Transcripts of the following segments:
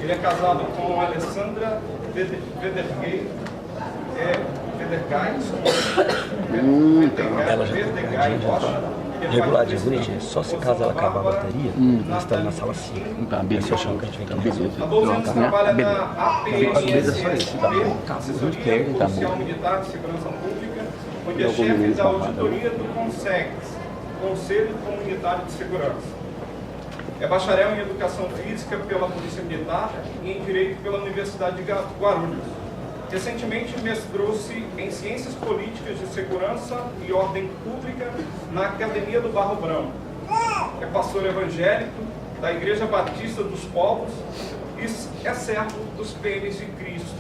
Ele é casado com a Alessandra Vedergay, Ela já reguladinha, bonitinha. Só se caso ela acabar a bateria, nós estamos na sala 5. Tá, beleza. Achando que a gente vem cá. Há 12 anos trabalha na Beleza, só isso, tá bom. Assessoria Oficial Militar de Segurança Pública, onde é chefe da auditoria do CONSEGS, Conselho Comunitário de Segurança. É bacharel em Educação Física pela Polícia Militar e em Direito pela Universidade de Guarulhos. Recentemente mestrou-se em Ciências Políticas de Segurança e Ordem Pública na Academia do Barro Branco. É pastor evangélico da Igreja Batista dos Povos e é servo dos PMs de Cristo.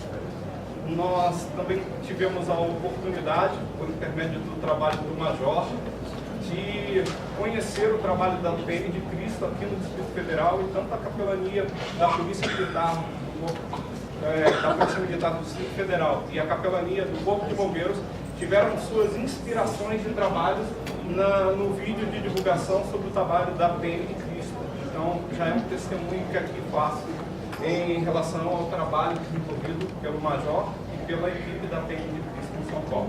Nós também tivemos a oportunidade, por intermédio do trabalho do Major, de conhecer o trabalho da PM de Cristo aqui no Distrito Federal e tanto a capelania da Polícia Militar do Distrito Federal e a capelania do Corpo de Bombeiros tiveram suas inspirações de trabalhos no vídeo de divulgação sobre o trabalho da PM de Cristo. Então, já é um testemunho que aqui faço em relação ao trabalho desenvolvido pelo Major e pela equipe da PM de Cristo em São Paulo.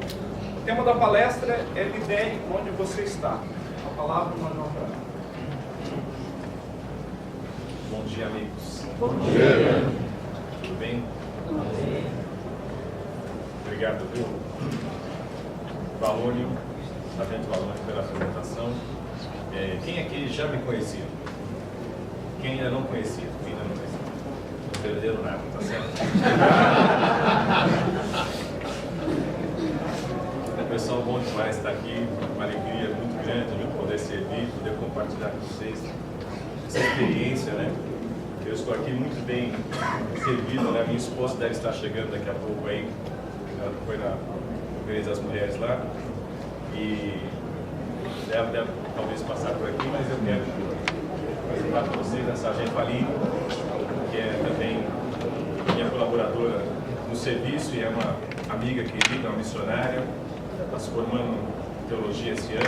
O tema da palestra é Lidere onde você está. A palavra do Major Braga. Bom dia, amigos. Bom dia. Tudo bem? Obrigado, viu? Valônio, Sargento Valônio, pela apresentação. Quem aqui já me conhecia? Quem ainda não conhecia? Quem ainda não conhecia? Não perderam nada, tá certo? Pessoal, bom demais estar aqui, uma alegria muito grande, poder servir, poder compartilhar com vocês essa experiência, né? Eu estou aqui muito bem servido, né? Minha esposa deve estar chegando daqui a pouco aí, ela foi na Conferência das Mulheres lá, e ela deve talvez passar por aqui, mas eu quero apresentar para vocês a Sargento Aline, que é também minha colaboradora no serviço e é uma amiga querida, uma missionária. Está se formando em teologia esse ano,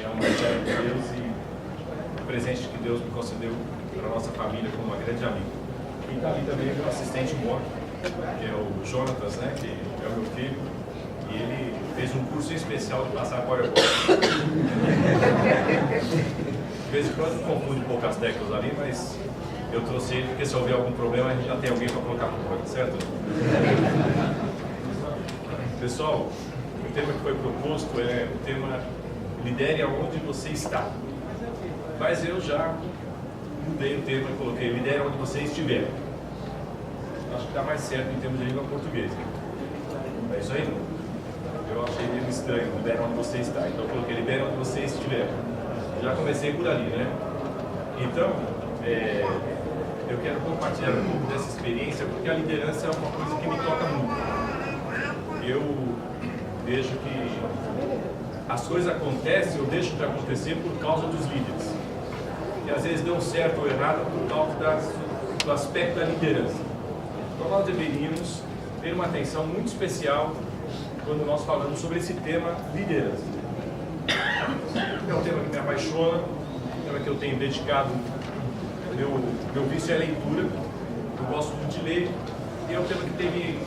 é uma mulher de Deus e o presente que Deus me concedeu para a nossa família como uma grande amiga. E está ali também o assistente Mor, que é o Jonatas, né, que é o meu filho, e ele fez um curso especial de passar PowerPoint. De vez em quando confunde um pouco as teclas ali, mas eu trouxe ele porque se houver algum problema a gente já tem alguém para colocar por fora, certo? Pessoal, o tema que foi proposto é o tema Lidere aonde você está. Mas eu já mudei o tema e coloquei Lidere onde você estiver. Acho que está mais certo em termos de língua portuguesa. É isso aí? Eu achei meio estranho, lidere onde você está. Então eu coloquei lidere onde você estiver. Já comecei por ali, né? Então, eu quero compartilhar um pouco dessa experiência porque a liderança é uma coisa que me toca muito. Eu vejo que as coisas acontecem ou deixam de acontecer por causa dos líderes. E às vezes dão certo ou errado por causa do aspecto da liderança. Então nós deveríamos ter uma atenção muito especial quando nós falamos sobre esse tema liderança. É um tema que me apaixona, um tema que eu tenho dedicado, meu vício é a leitura, eu gosto muito de ler, e é um tema que tem me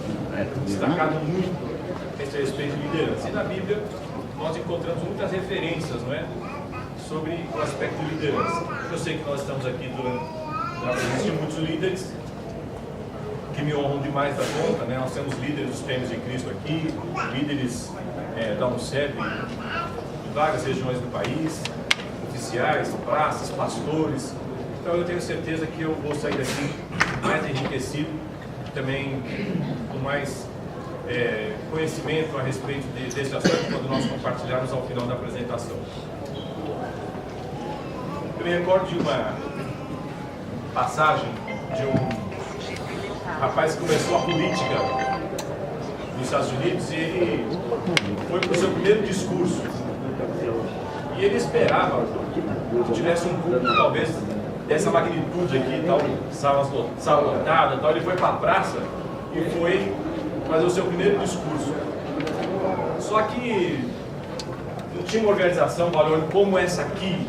destacado muito a respeito de liderança. E na Bíblia nós encontramos muitas referências, não é? Sobre o aspecto de liderança. Eu sei que nós estamos aqui na presença de muitos líderes que me honram demais da conta, né? Nós temos líderes dos PMs de Cristo aqui, líderes da UNCEB de várias regiões do país, oficiais, praças, pastores. Então eu tenho certeza que eu vou sair daqui mais enriquecido, também com mais conhecimento a respeito desse assunto quando nós compartilharmos ao final da apresentação. Eu me recordo de uma passagem de um rapaz que começou a política nos Estados Unidos e ele foi para o seu primeiro discurso. E ele esperava que tivesse um público talvez dessa magnitude aqui, tal, sala lotada, tal. Ele foi para a praça e foi fazer o seu primeiro discurso. Só que não tinha uma organização, valor como essa aqui.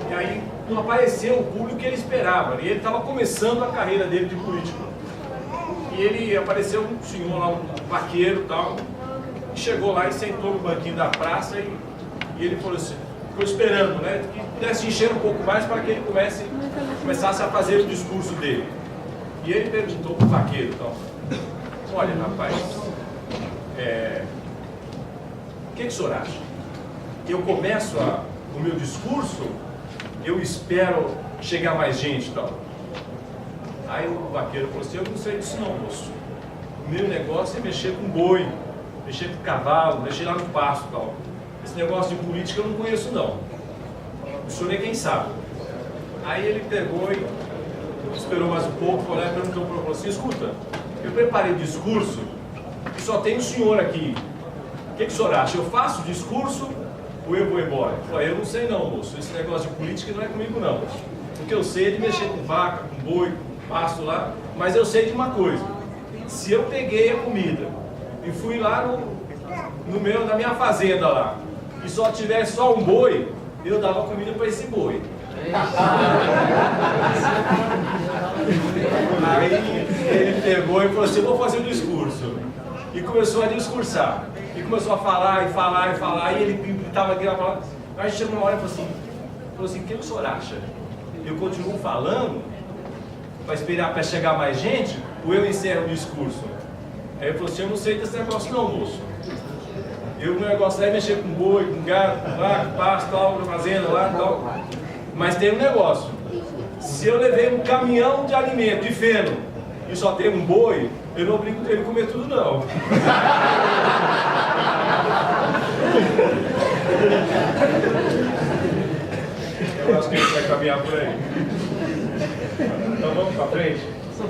E aí não apareceu o público que ele esperava. E ele estava começando a carreira dele de político. E ele apareceu um senhor lá, um vaqueiro e tal, e chegou lá e sentou no banquinho da praça e ele falou assim, ficou esperando, né, que pudesse encher um pouco mais para que ele começasse a fazer o discurso dele. E ele perguntou para o vaqueiro, então, olha, rapaz, o que o senhor acha? Eu começo o meu discurso, eu espero chegar mais gente e tal. Aí o vaqueiro falou assim, eu não sei disso não, moço. O meu negócio é mexer com boi, mexer com cavalo, mexer lá no pasto e tal. Esse negócio de política eu não conheço não. O senhor é quem sabe. Aí ele pegou e esperou mais um pouco, foi lá e perguntou para ele, falou assim, escuta, eu preparei o discurso e só tem o senhor aqui. O que o senhor acha? Eu faço o discurso ou eu vou embora? Eu falei, eu não sei não, moço, esse negócio de política não é comigo não. Porque eu sei de mexer com vaca, com boi, com pasto lá, mas eu sei de uma coisa. Se eu peguei a comida e fui lá na minha fazenda lá, e só tivesse só um boi, eu dava comida para esse boi. Aí ele pegou e falou assim, eu vou fazer o discurso. E começou a discursar. E começou a falar, e falar, e falar, e ele estava aqui na palavra. Aí chegou uma hora e falou assim, o que o senhor acha? Eu continuo falando, para esperar para chegar mais gente, ou eu encerro o discurso? Aí ele falou assim, eu não sei desse negócio não, moço. O meu negócio é mexer com boi, com gado, com vaca, com pasto, tal, na fazenda lá e tal. Mas tem um negócio. Se eu levei um caminhão de alimento, de feno, e só tem um boi, eu não obrigo ele a comer tudo não. Eu acho que a gente vai caminhar por aí. Então vamos para frente.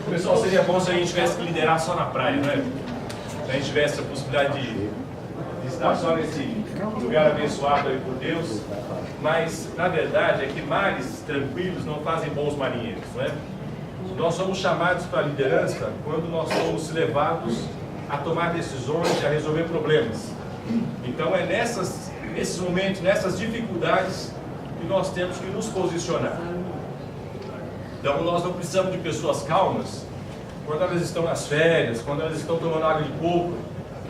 Pessoal, seria bom se a gente tivesse que liderar só na praia, não é? Se a gente tivesse a possibilidade de estar só nesse lugar abençoado aí por Deus. Mas, na verdade, é que mares tranquilos não fazem bons marinheiros, não é? Nós somos chamados para a liderança quando nós somos levados a tomar decisões e a resolver problemas. Então é nesses momentos, nessas dificuldades que nós temos que nos posicionar. Então nós não precisamos de pessoas calmas quando elas estão nas férias, quando elas estão tomando água de coco.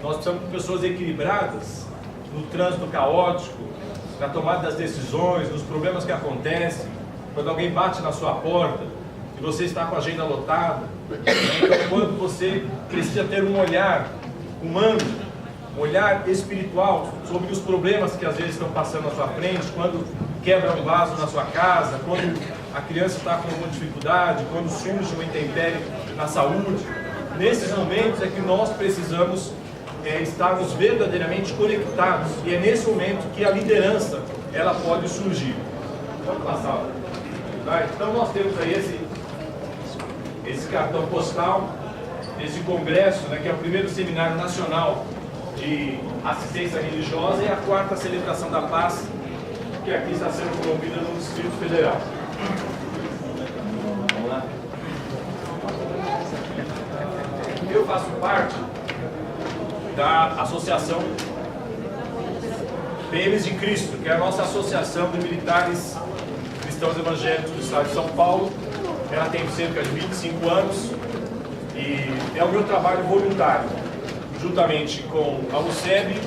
Nós precisamos de pessoas equilibradas no trânsito caótico, na tomada das decisões, nos problemas que acontecem, quando alguém bate na sua porta e você está com a agenda lotada. Então, quando você precisa ter um olhar humano, um olhar espiritual sobre os problemas que às vezes estão passando na sua frente, quando quebra um vaso na sua casa, quando a criança está com alguma dificuldade, quando surge uma intempérie na saúde, nesses momentos é que nós precisamos estarmos verdadeiramente conectados, e é nesse momento que a liderança ela pode surgir. Vamos passar. Tá? Então nós temos aí esse cartão postal desse congresso, né, que é o primeiro seminário nacional de assistência religiosa e a 4ª celebração da paz, que aqui está sendo promovida no Distrito Federal. Vamos lá. Eu faço parte da Associação PMs de Cristo, que é a nossa associação de militares cristãos evangélicos do estado de São Paulo. Ela tem cerca de 25 anos e é o meu trabalho voluntário, juntamente com a UCEB.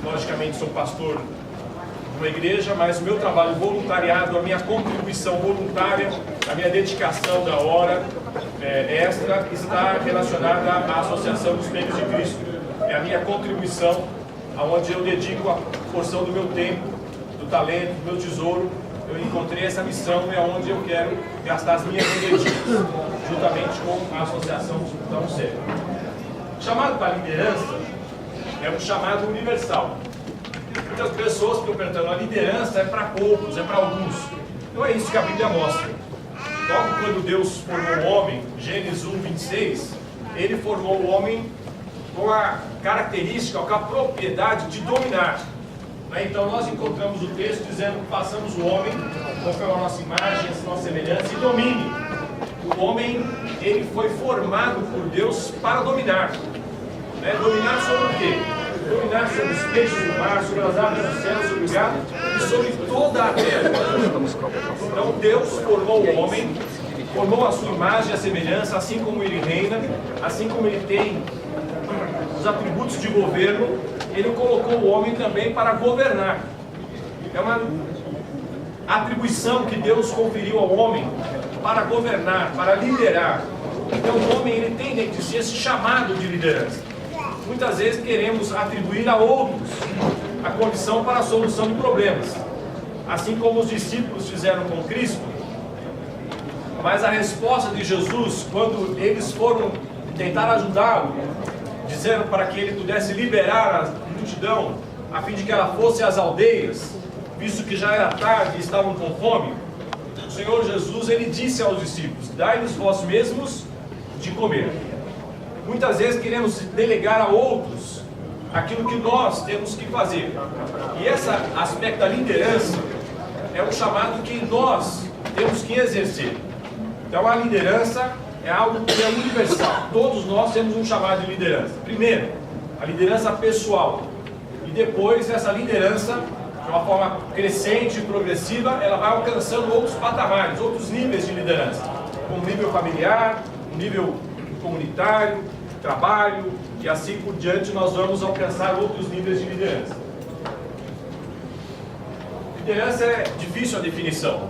Logicamente sou pastor de uma igreja, mas o meu trabalho voluntariado, a minha contribuição voluntária, a minha dedicação da hora extra está relacionada à Associação dos PMs de Cristo. É a minha contribuição, onde eu dedico a porção do meu tempo, do talento, do meu tesouro. Eu encontrei essa missão e é onde eu quero gastar as minhas energias, juntamente com a Associação da UCEB. O chamado para a liderança é um chamado universal. Muitas pessoas ficam perguntando, a liderança é para poucos, é para alguns. Não é isso que a Bíblia mostra. Logo quando Deus formou o homem, Gênesis 1:26, ele formou o homem com a característica, com a propriedade de dominar. Então nós encontramos o texto dizendo que façamos o homem conforme a nossa imagem, a nossa semelhança, e domine. O homem, ele foi formado por Deus para dominar. Dominar sobre o quê? dominar sobre os peixes do mar, sobre as aves do céu, sobre o gado e sobre toda a terra. Então Deus formou o homem, formou a sua imagem e a semelhança, assim como ele reina, assim como ele tem os atributos de governo, ele colocou o homem também para governar. É uma atribuição que Deus conferiu ao homem para governar, para liderar. Então o homem ele tem dentro de si esse chamado de liderança. Muitas vezes queremos atribuir a outros a condição para a solução de problemas, assim como os discípulos fizeram com Cristo. Mas a resposta de Jesus, quando eles foram tentar ajudá-lo, dizendo para que ele pudesse liberar a multidão, a fim de que ela fosse às aldeias, visto que já era tarde e estavam com fome, o Senhor Jesus, ele disse aos discípulos: dai-lhes vós mesmos de comer. Muitas vezes queremos delegar a outros aquilo que nós temos que fazer. E esse aspecto da liderança é um chamado que nós temos que exercer. Então a liderança é algo que é universal. Todos nós temos um chamado de liderança. Primeiro, a liderança pessoal. E depois essa liderança, de uma forma crescente e progressiva, ela vai alcançando outros patamares, outros níveis de liderança. Como nível familiar, nível comunitário, trabalho, e assim por diante nós vamos alcançar outros níveis de liderança. Liderança é difícil a definição.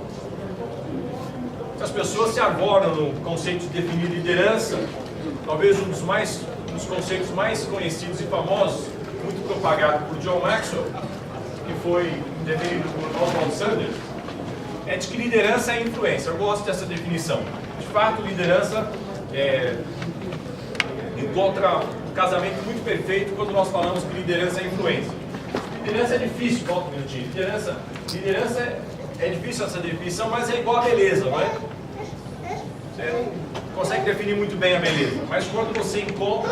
As pessoas se arvoram no conceito de definir liderança. Talvez um dos conceitos mais conhecidos e famosos, muito propagado por John Maxwell, que foi definido por Oswald Sanders, é de que liderança é influência. Eu gosto dessa definição. De fato, liderança encontra um casamento muito perfeito quando nós falamos que liderança é influência. Liderança é difícil, volta um minutinho. Liderança é difícil essa definição, mas é igual a beleza, não é? Você não consegue definir muito bem a beleza, mas quando você encontra,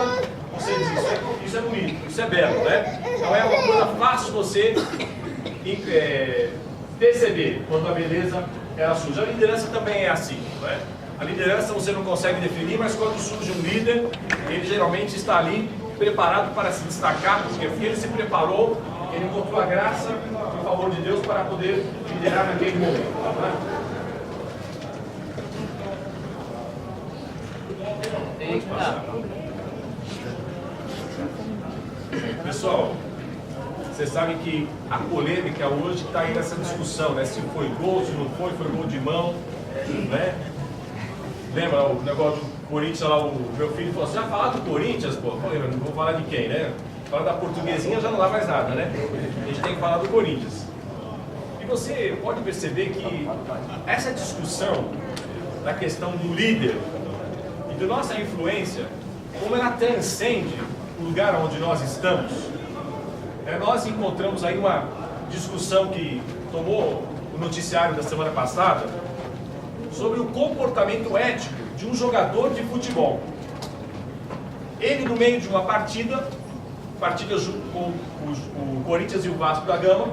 você diz: isso é bonito, isso é belo, né? Então é uma coisa fácil você perceber quando a beleza é suja. A liderança também é assim, não é? A liderança você não consegue definir, mas quando surge um líder, ele geralmente está ali preparado para se destacar, porque ele se preparou, ele encontrou a graça e o favor de Deus para poder liderar naquele momento. Tá? Pessoal, vocês sabem que a polêmica hoje está aí nessa discussão, né? Se foi gol, se não foi gol de mão, né? Lembra o negócio do Corinthians lá, o meu filho falou assim: falar do Corinthians, pô, eu não vou falar de quem, né? Falar da portuguesinha já não dá mais nada, né? A gente tem que falar do Corinthians. E você pode perceber que essa discussão da questão do líder e da nossa influência, como ela transcende o lugar onde nós estamos, nós encontramos aí uma discussão que tomou o noticiário da semana passada sobre o comportamento ético de um jogador de futebol. Ele, no meio de uma partida com o Corinthians e o Vasco da Gama,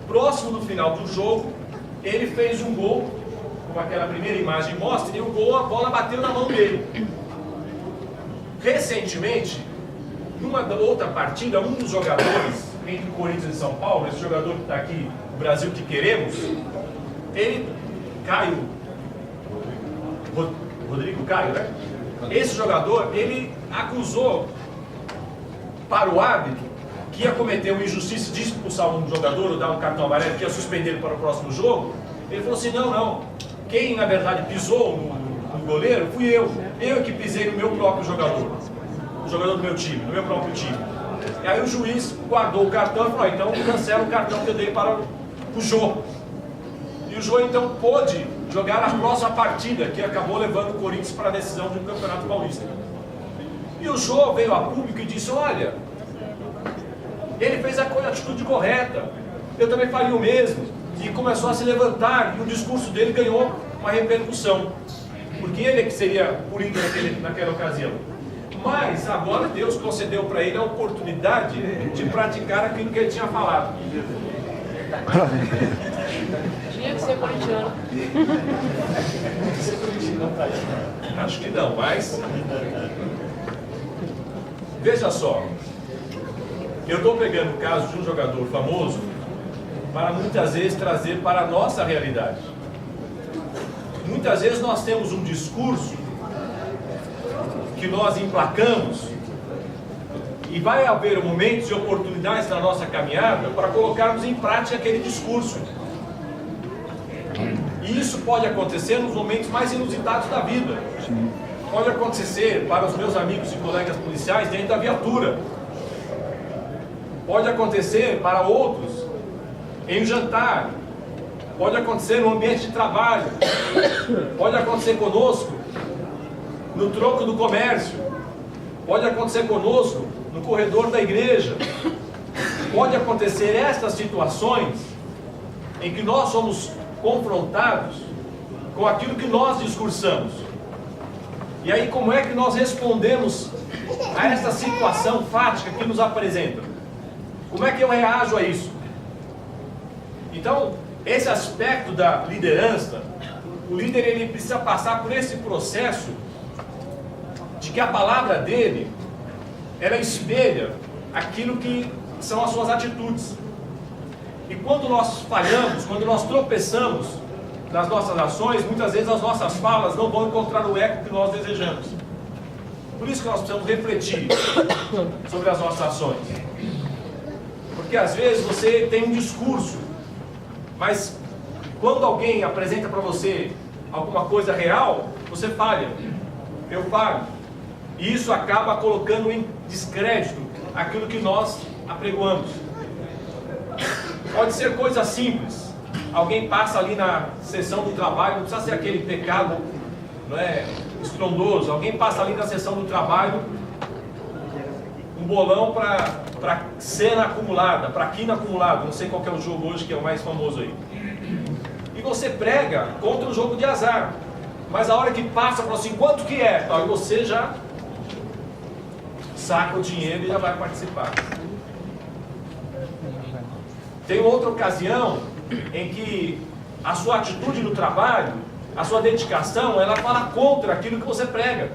próximo do final do jogo, ele fez um gol, como aquela primeira imagem mostra, e o gol, a bola bateu na mão dele. Recentemente, numa outra partida, um dos jogadores entre o Corinthians e São Paulo, esse jogador que está aqui, o Brasil que queremos, ele, Rodrigo Caio, né? Esse jogador, ele acusou para o árbitro que ia cometer uma injustiça de expulsar um jogador ou dar um cartão amarelo que ia suspender ele para o próximo jogo. Ele falou assim: não, quem na verdade pisou no goleiro fui eu que pisei no meu próprio jogador, o jogador do meu time, no meu próprio time. E aí o juiz guardou o cartão e falou: então cancela o cartão que eu dei para o Jô. E o Jô então pôde jogar a próxima partida, que acabou levando o Corinthians para a decisão de um campeonato paulista. E o Jô veio a público e disse: olha, ele fez a atitude correta, eu também faria o mesmo. E começou a se levantar, e o discurso dele ganhou uma repercussão, porque ele é que seria punido naquela ocasião. Mas agora Deus concedeu para ele a oportunidade de praticar aquilo que ele tinha falado. Tinha que ser corintiano. Acho que não, mas veja só. Eu estou pegando o caso de um jogador famoso para muitas vezes trazer para a nossa realidade. Muitas vezes nós temos um discurso que nós emplacamos e vai haver momentos e oportunidades na nossa caminhada para colocarmos em prática aquele discurso. E isso pode acontecer nos momentos mais inusitados da vida. Pode acontecer para os meus amigos e colegas policiais dentro da viatura. Pode acontecer para outros em um jantar. Pode acontecer no ambiente de trabalho. Pode acontecer conosco no troco do comércio. Pode acontecer conosco no corredor da igreja. Pode acontecer estas situações em que nós somos confrontados com aquilo que nós discursamos. E aí, como é que nós respondemos a essa situação fática que nos apresenta? Como é que eu reajo a isso? Então, esse aspecto da liderança, o líder ele precisa passar por esse processo de que a palavra dele, ela espelha aquilo que são as suas atitudes. E quando nós falhamos, quando nós tropeçamos nas nossas ações, muitas vezes as nossas falas não vão encontrar o eco que nós desejamos. Por isso que nós precisamos refletir sobre as nossas ações. Porque às vezes você tem um discurso, mas quando alguém apresenta para você alguma coisa real, você falha. Eu falho. E isso acaba colocando em descrédito aquilo que nós apregoamos. Pode ser coisa simples. Alguém passa ali na sessão do trabalho, não precisa ser aquele pecado, não é, estrondoso. Alguém passa ali na sessão do trabalho, um bolão para cena acumulada, para quina acumulada. Não sei qual que é o jogo hoje que é o mais famoso aí. E você prega contra o jogo de azar. Mas a hora que passa, fala assim, quanto que é? E você já saca o dinheiro e já vai participar. Tem outra ocasião em que a sua atitude no trabalho, a sua dedicação, ela fala contra aquilo que você prega.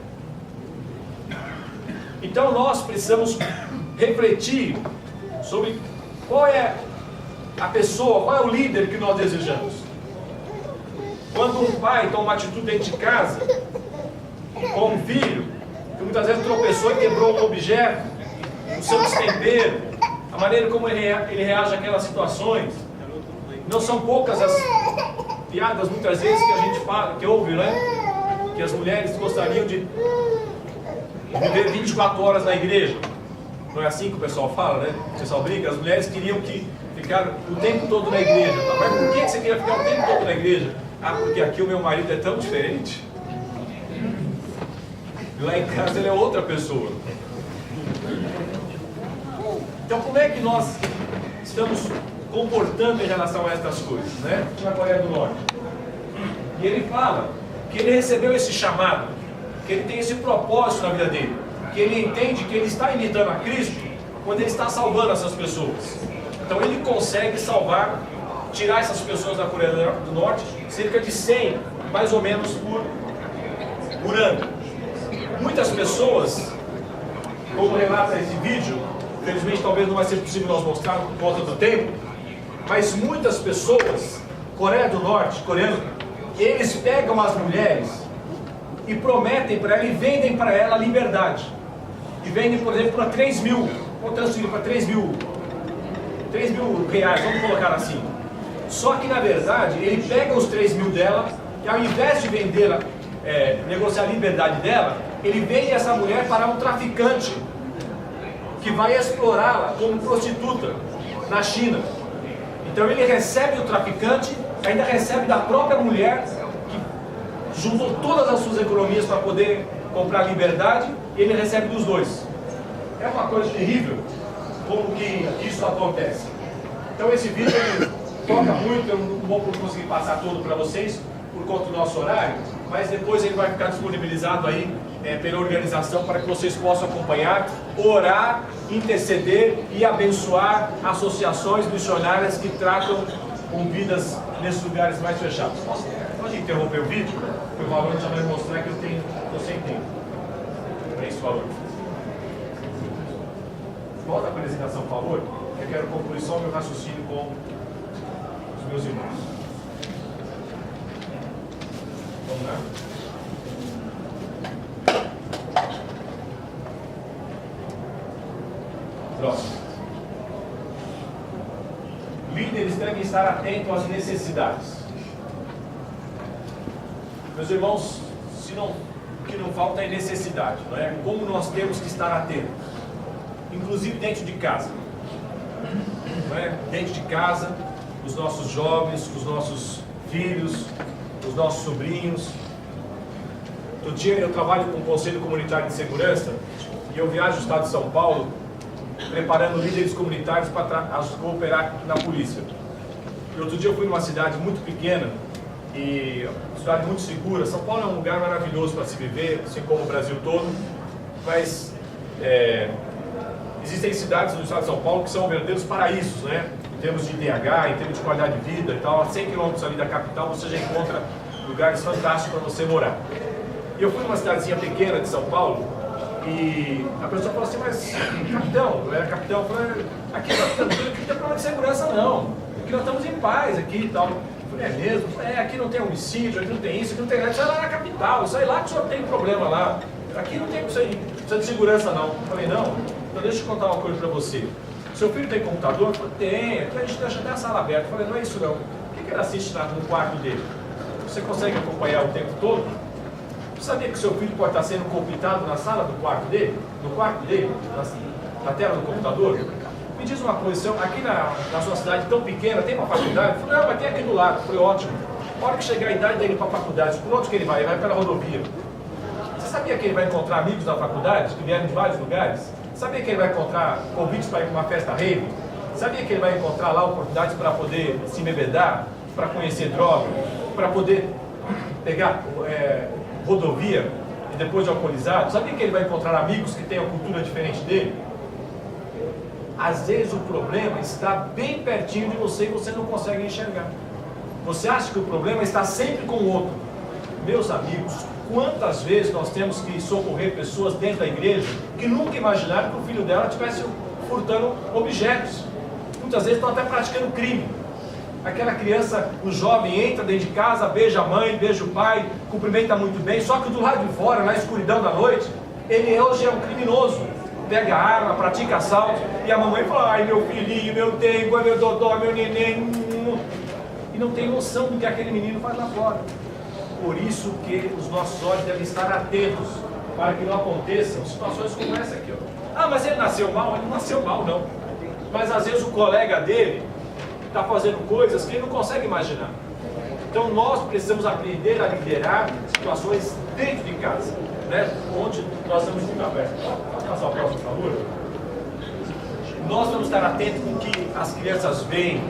Então nós precisamos refletir sobre qual é a pessoa, qual é o líder que nós desejamos. Quando um pai toma uma atitude dentro de casa, com um filho, que muitas vezes tropeçou e quebrou um objeto, o seu destempero, a maneira como ele reage àquelas situações. Não são poucas as piadas, muitas vezes, que a gente fala, que ouve, né? Que as mulheres gostariam de viver 24 horas na igreja. Não é assim que o pessoal fala, né? O pessoal brinca, as mulheres queriam ficar o tempo todo na igreja. Mas por que você queria ficar o tempo todo na igreja? Ah, porque aqui o meu marido é tão diferente. Lá em casa ele é outra pessoa. Então como é que nós estamos comportando em relação a estas coisas, né? Na Coreia do Norte. E ele fala que ele recebeu esse chamado, que ele tem esse propósito na vida dele, que ele entende que ele está imitando a Cristo quando ele está salvando essas pessoas. Então ele consegue salvar, tirar essas pessoas da Coreia do Norte, cerca de 100, mais ou menos, por ano. Muitas pessoas, como relata esse vídeo, infelizmente talvez não vai ser possível nós mostrar por conta do tempo, mas muitas pessoas, Coreia do Norte, coreano, eles pegam as mulheres e prometem para ela e vendem para ela a liberdade. E vendem, por exemplo, para 3 mil, vou transferir para 3 mil reais, vamos colocar assim. Só que na verdade, ele pega os 3 mil dela e ao invés de vendê-la, negociar a liberdade dela, ele vende essa mulher para um traficante que vai explorá-la como prostituta na China. Então ele recebe o traficante, ainda recebe da própria mulher, que juntou todas as suas economias para poder comprar liberdade, e ele recebe dos dois. É uma coisa terrível como que isso acontece. Então esse vídeo ele toca muito, eu não vou conseguir passar todo para vocês por conta do nosso horário, mas depois ele vai ficar disponibilizado aí pela organização para que vocês possam acompanhar, orar, interceder e abençoar associações missionárias que tratam com vidas nesses lugares mais fechados. Pode interromper o vídeo? Porque o valor já vai mostrar que eu estou sem tempo. É isso, valor. Volta a apresentação, por favor. Eu quero concluir só o meu raciocínio com os meus irmãos. Vamos lá? Próximo. Líderes devem estar atentos às necessidades. Meus irmãos, o que não falta é necessidade, não é? Como nós temos que estar atentos, inclusive dentro de casa, não é? Dentro de casa, os nossos jovens, os nossos filhos, os nossos sobrinhos. Todo dia eu trabalho com o Conselho Comunitário de Segurança e eu viajo ao estado de São Paulo preparando líderes comunitários para cooperar na polícia. E outro dia eu fui numa cidade muito pequena e uma cidade muito segura. São Paulo é um lugar maravilhoso para se viver, assim como o Brasil todo, mas existem cidades no estado de São Paulo que são verdadeiros paraísos, né? Em termos de IDH, em termos de qualidade de vida e tal. A 100 quilômetros ali da capital você já encontra lugares fantásticos para você morar. E eu fui numa cidadezinha pequena de São Paulo e a pessoa falou assim, mas capitão, eu era capitão, eu falei, aqui não tem problema de segurança não, aqui nós estamos em paz aqui e tal. Eu falei, é mesmo? Aqui não tem homicídio, aqui não tem isso, aqui não tem nada, isso é lá na capital, isso aí lá que o senhor tem problema lá, aqui não tem isso aí, precisa de segurança não. Eu falei, não, então deixa eu contar uma coisa para você. Seu filho tem computador? Eu falei, tem, aqui a gente deixa até a sala aberta. Eu falei, não é isso não, o que ele assiste no quarto dele? Você consegue acompanhar o tempo todo? Você sabia que seu filho pode estar sendo cooptado na sala do quarto dele? No quarto dele? Na tela do computador? Me diz uma coisa, aqui na sua cidade tão pequena, tem uma faculdade? Eu falei, não, mas tem aqui do lado. Eu falei, ótimo. A hora que chegar a idade dele para a faculdade, por onde que ele vai? Ele vai pela rodovia. Você sabia que ele vai encontrar amigos na faculdade, que vieram de vários lugares? Sabia que ele vai encontrar convites para ir para uma festa rave? Sabia que ele vai encontrar lá oportunidades para poder se embebedar, para conhecer droga, para poder pegar rodovia e depois de alcoolizado? Sabia que ele vai encontrar amigos que têm a cultura diferente dele? Às vezes o problema está bem pertinho de você e você não consegue enxergar. Você acha que o problema está sempre com o outro. Meus amigos, quantas vezes nós temos que socorrer pessoas dentro da igreja que nunca imaginaram que o filho dela estivesse furtando objetos. Muitas vezes estão até praticando crime. Aquela criança, o jovem entra dentro de casa, beija a mãe, beija o pai, cumprimenta muito bem, só que do lado de fora, na escuridão da noite, ele hoje é um criminoso. Pega a arma, pratica assalto, e a mamãe fala, ai meu filhinho, meu dengo, meu dodó, meu neném, e não tem noção do que aquele menino faz lá fora. Por isso que os nossos olhos devem estar atentos, para que não aconteçam situações como essa aqui. Ó. Ah, mas ele nasceu mal? Ele não nasceu mal, não. Mas às vezes o colega dele está fazendo coisas que ele não consegue imaginar. Então nós precisamos aprender a liderar situações dentro de casa, né? Onde nós estamos muito abertos. Pode passar o próximo, por favor? Nós vamos estar atentos com o que as crianças veem,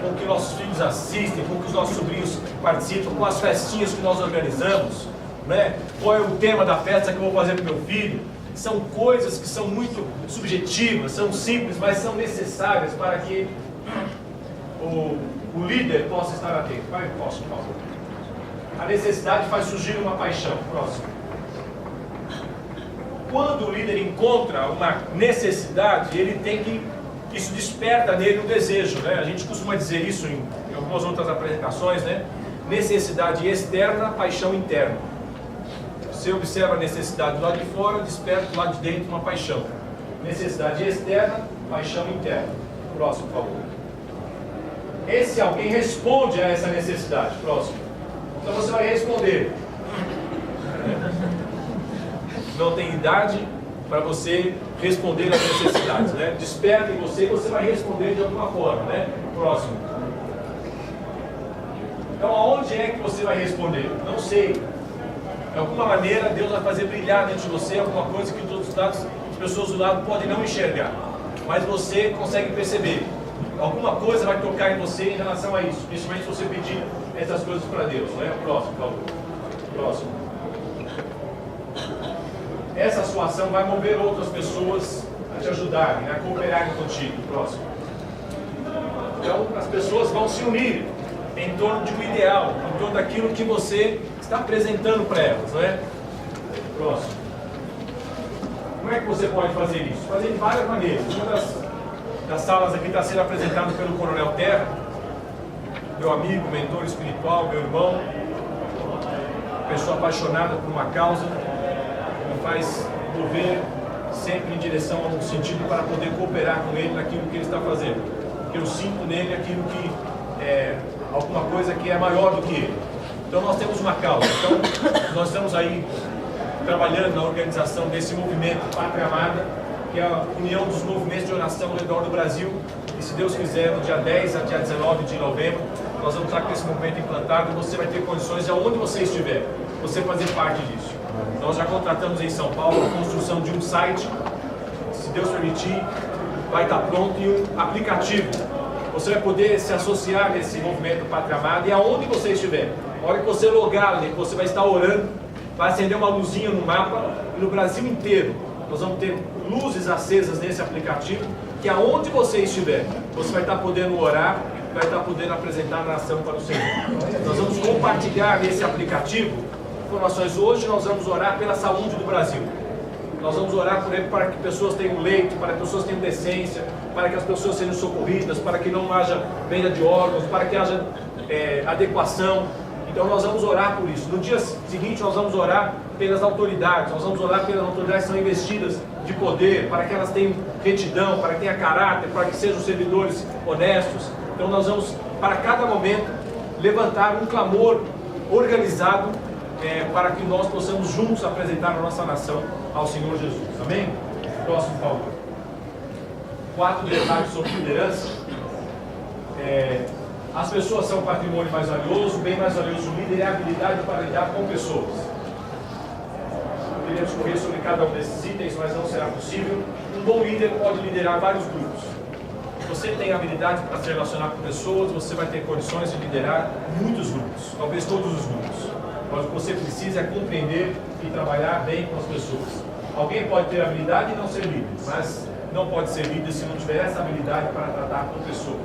com o que nossos filhos assistem, com o que os nossos sobrinhos participam, com as festinhas que nós organizamos, né? Qual é o tema da festa que eu vou fazer para o meu filho? São coisas que são muito subjetivas, são simples, mas são necessárias para que o líder possa estar atento. Vai, posso, por favor. A necessidade faz surgir uma paixão. Próximo. Quando o líder encontra uma necessidade, ele tem que... Isso desperta nele um desejo, né? A gente costuma dizer isso em algumas outras apresentações, né? Necessidade externa, paixão interna. Você observa a necessidade do lado de fora, desperta do lado de dentro uma paixão. Necessidade externa, paixão interna. Próximo, por favor. Esse alguém responde a essa necessidade. Próximo. Então você vai responder. Não tem idade para você responder às necessidades, né? Desperta em você e você vai responder de alguma forma, né? Próximo. Então aonde é que você vai responder? Não sei. De alguma maneira Deus vai fazer brilhar dentro de você alguma coisa que as pessoas do lado podem não enxergar. Mas você consegue perceber. Alguma coisa vai tocar em você em relação a isso, principalmente se você pedir essas coisas para Deus, né? Próximo, por favor. Próximo. Essa sua ação vai mover outras pessoas a te ajudarem, a cooperarem contigo. Próximo. Então, as pessoas vão se unir em torno de um ideal, em torno daquilo que você está apresentando para elas, não é? Próximo. Como é que você pode fazer isso? Fazer de várias maneiras. Uma das salas aqui está sendo apresentada pelo Coronel Terra, meu amigo, mentor espiritual, meu irmão, pessoa apaixonada por uma causa, me faz mover sempre em direção a um sentido para poder cooperar com ele naquilo que ele está fazendo. Porque eu sinto nele aquilo que é alguma coisa que é maior do que ele. Então nós temos uma causa. Então nós estamos aí trabalhando na organização desse movimento Pátria Amada, que é a união dos movimentos de oração ao redor do Brasil. E se Deus quiser, no dia 10 a dia 19 de novembro, nós vamos estar com esse movimento implantado e você vai ter condições de, aonde você estiver, você fazer parte disso. Nós já contratamos em São Paulo a construção de um site, se Deus permitir, vai estar pronto, e um aplicativo. Você vai poder se associar nesse movimento Pátria Amada e aonde você estiver. A hora que você logar ali, você vai estar orando, vai acender uma luzinha no mapa, e no Brasil inteiro nós vamos ter luzes acesas nesse aplicativo, que aonde você estiver, você vai estar podendo orar, vai estar podendo apresentar a nação para o Senhor. Nós vamos compartilhar nesse aplicativo informações. Hoje nós vamos orar pela saúde do Brasil. Nós vamos orar por ele para que pessoas tenham leite, para que pessoas tenham decência, para que as pessoas sejam socorridas, para que não haja venda de órgãos, para que haja adequação. Então nós vamos orar por isso. No dia seguinte nós vamos orar pelas autoridades, nós vamos orar pelas autoridades que são investidas de poder, para que elas tenham retidão, para que tenham caráter, para que sejam servidores honestos. Então nós vamos, para cada momento, levantar um clamor organizado para que nós possamos juntos apresentar a nossa nação ao Senhor Jesus. Amém? Próximo, por favor. 4 detalhes sobre liderança. As pessoas são o patrimônio mais valioso, o bem mais valioso do líder é a habilidade para lidar com pessoas. Queremos correr sobre cada um desses itens, mas não será possível. Um bom líder pode liderar vários grupos. Se você tem habilidade para se relacionar com pessoas, você vai ter condições de liderar muitos grupos, talvez todos os grupos. Mas o que você precisa é compreender e trabalhar bem com as pessoas. Alguém pode ter habilidade e não ser líder, mas não pode ser líder se não tiver essa habilidade para tratar com pessoas.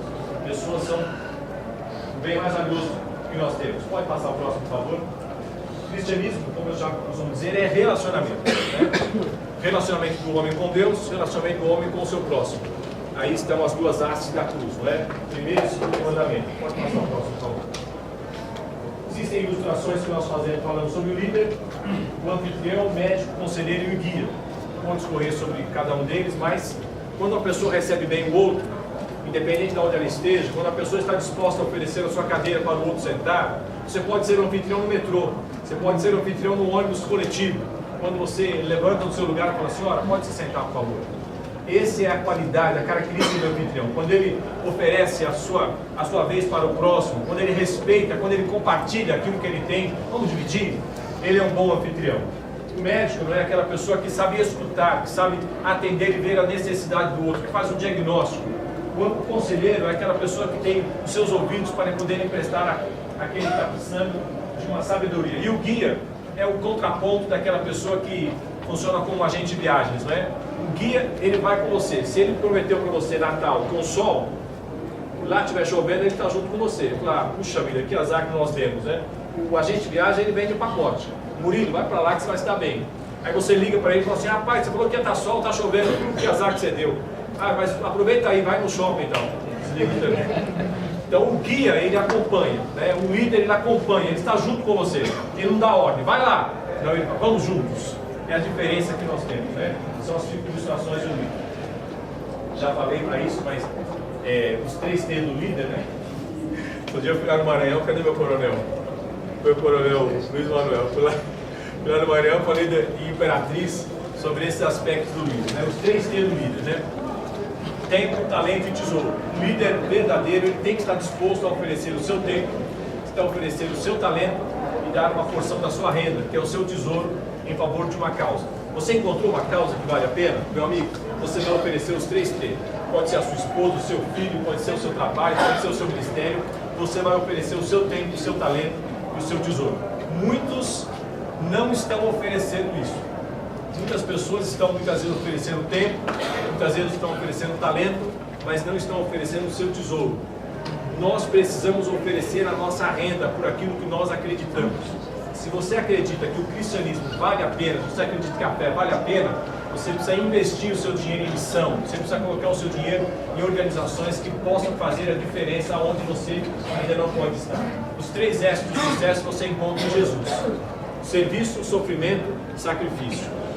Pessoas são o bem mais valioso que nós temos. Pode passar o próximo, por favor. Cristianismo, como eu já costumo dizer, é relacionamento. Né? Relacionamento do homem com Deus, relacionamento do homem com o seu próximo. Aí estão as duas hastes da cruz, não é? Primeiro e segundo mandamento. Pode passar o próximo, por favor. Existem ilustrações que nós fazemos falando sobre o líder, o anfitrião, o médico, o conselheiro e o guia. Vamos discorrer sobre cada um deles, mas quando a pessoa recebe bem o outro, independente de onde ela esteja, quando a pessoa está disposta a oferecer a sua cadeira para o outro sentar, você pode ser um anfitrião no metrô, você pode ser um anfitrião no ônibus coletivo. Quando você levanta do seu lugar e fala, senhora, pode se sentar, por favor. Essa é a qualidade, a característica do anfitrião. Quando ele oferece a sua vez para o próximo, quando ele respeita, quando ele compartilha aquilo que ele tem, vamos dividir, ele é um bom anfitrião. O médico não é aquela pessoa que sabe escutar, que sabe atender e ver a necessidade do outro, que faz um diagnóstico. O conselheiro é aquela pessoa que tem os seus ouvidos para poder emprestar a quem está precisando de uma sabedoria. E o guia é o contraponto daquela pessoa que funciona como um agente de viagens, não é? O guia, ele vai com você. Se ele prometeu para você Natal com sol, lá estiver chovendo, ele está junto com você. Fala, puxa vida, que azar que nós temos, né? O agente de viagem, ele vende o pacote. Murilo, vai para lá que você vai estar bem. Aí você liga para ele e fala assim, rapaz, você falou que ia estar sol, está chovendo, que azar que você deu. Ah, mas aproveita aí, vai no shopping então. Desliga também. Então o guia, ele acompanha, né? O líder, ele acompanha, ele está junto com você. Ele não dá ordem, vai lá. Não, ele fala, vamos juntos. É a diferença que nós temos, né? São as ilustrações do líder. Já falei para isso, mas os 3 T do líder, né? Um dia eu fui lá no Maranhão, cadê meu coronel? Foi o coronel Luiz Manuel. Fui lá no Maranhão, falei em Imperatriz sobre esses aspectos do líder, né? Os 3 T do líder, né? Tempo, talento e tesouro. O líder verdadeiro, ele tem que estar disposto a oferecer o seu tempo, a oferecer o seu talento e dar uma porção da sua renda, que é o seu tesouro, em favor de uma causa. Você encontrou uma causa que vale a pena? Meu amigo, você vai oferecer os 3 T. Pode ser a sua esposa, o seu filho, pode ser o seu trabalho, pode ser o seu ministério. Você vai oferecer o seu tempo, o seu talento e o seu tesouro. Muitos não estão oferecendo isso. Muitas pessoas estão muitas vezes oferecendo tempo, muitas vezes estão oferecendo talento, mas não estão oferecendo o seu tesouro. Nós precisamos oferecer a nossa renda por aquilo que nós acreditamos. Se você acredita que o cristianismo vale a pena, se você acredita que a fé vale a pena, Você precisa investir o seu dinheiro em missão. Você precisa colocar o seu dinheiro em organizações que possam fazer a diferença onde você ainda não pode estar. Os 3 S's do sucesso você encontra em Jesus: serviço, sofrimento, sacrifício.